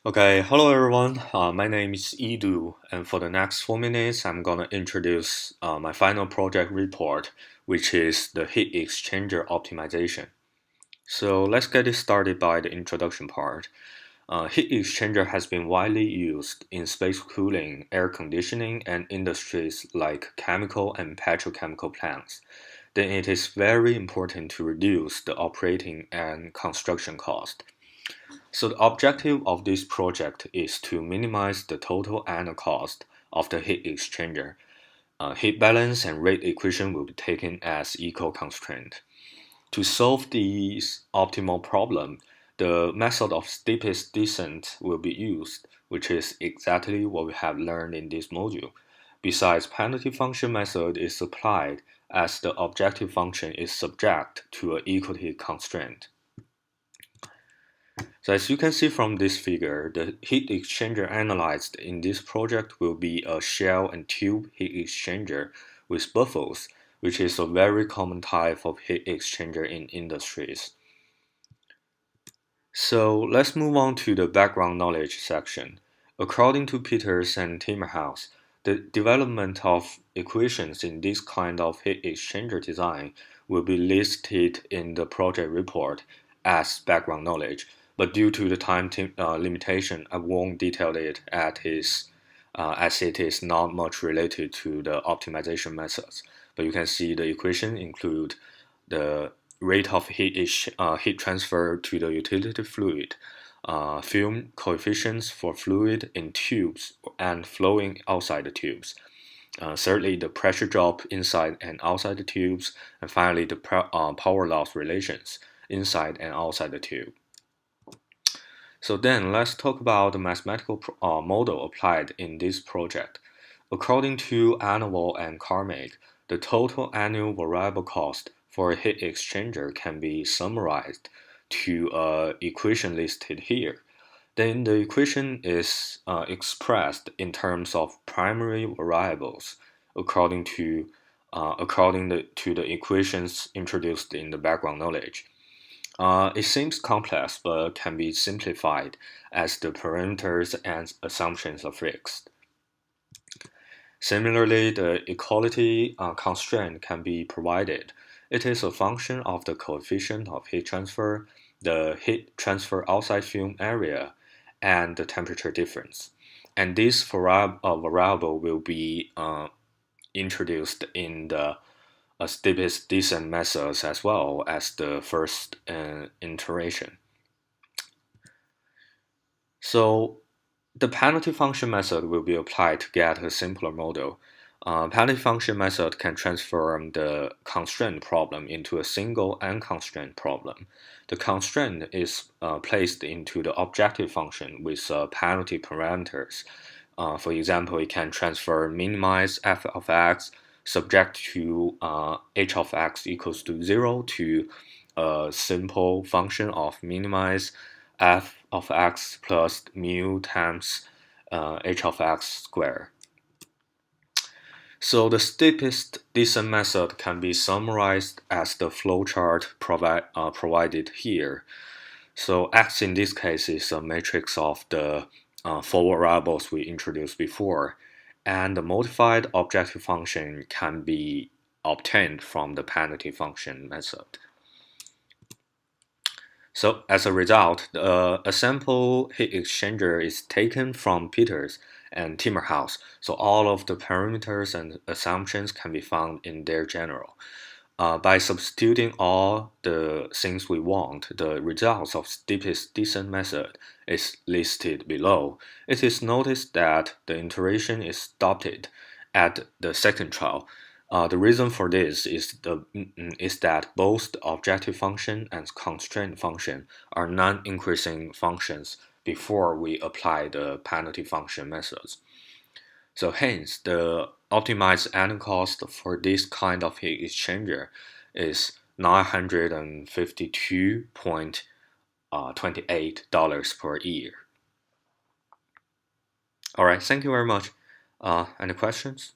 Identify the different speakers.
Speaker 1: Okay, hello everyone. My name is YiDu, and for the next 4 minutes, I'm gonna introduce my final project report, which is the heat exchanger optimization. So let's get it started by the introduction part. Heat exchanger has been widely used in space cooling, air conditioning, and industries like chemical and petrochemical plants. Then it is very important to reduce the operating and construction cost. So the objective of this project is to minimize the total annual cost of the heat exchanger. Heat balance and rate equation will be taken as equal constraint. To solve this optimal problem, the method of steepest descent will be used, which is exactly what we have learned in this module. Besides, penalty function method is applied as the objective function is subject to an equality constraint. So as you can see from this figure, the heat exchanger analyzed in this project will be a shell and tube heat exchanger with buffers, which is a very common type of heat exchanger in industries. So let's move on to the background knowledge section. According to Peters and Timmerhouse, the development of equations in this kind of heat exchanger design will be listed in the project report as background knowledge, but due to the time limitation, I won't detail it as it is not much related to the optimization methods. But you can see the equation include the rate of heat transfer to the utility fluid, film coefficients for fluid in tubes and flowing outside the tubes. Thirdly, the pressure drop inside and outside the tubes, and finally, the power loss relations inside and outside the tube. So then let's talk about the mathematical model applied in this project. According to Annual and Carmack, the total annual variable cost for a heat exchanger can be summarized to an equation listed here. Then the equation is expressed in terms of primary variables according to the equations introduced in the background knowledge. It seems complex but can be simplified as the parameters and assumptions are fixed. Similarly, the equality constraint can be provided. It is a function of the coefficient of heat transfer, the heat transfer outside film area, and the temperature difference. And this variable will be introduced in the steepest descent methods as well as the first iteration. So the penalty function method will be applied to get a simpler model. Penalty function method can transform the constraint problem into a single unconstrained problem. The constraint is placed into the objective function with penalty parameters. For example, it can transfer minimize f of x subject to h of x equals to 0 to a simple function of minimize f of x plus mu times h of x squared. So the steepest descent method can be summarized as the flowchart provided here. So x in this case is a matrix of the four variables we introduced before, and the modified objective function can be obtained from the penalty function method. So as a result, a sample heat exchanger is taken from Peters and Timmerhouse. So all of the parameters and assumptions can be found in their general. By substituting all the things we want, the results of steepest descent method is listed below. It is noticed that the iteration is stopped at the second trial. The reason for this is that both the objective function and constraint function are non-increasing functions before we apply the penalty function methods. So hence, the optimized annual cost for this kind of heat exchanger is $952.28 per year. All right, thank you very much. Any questions?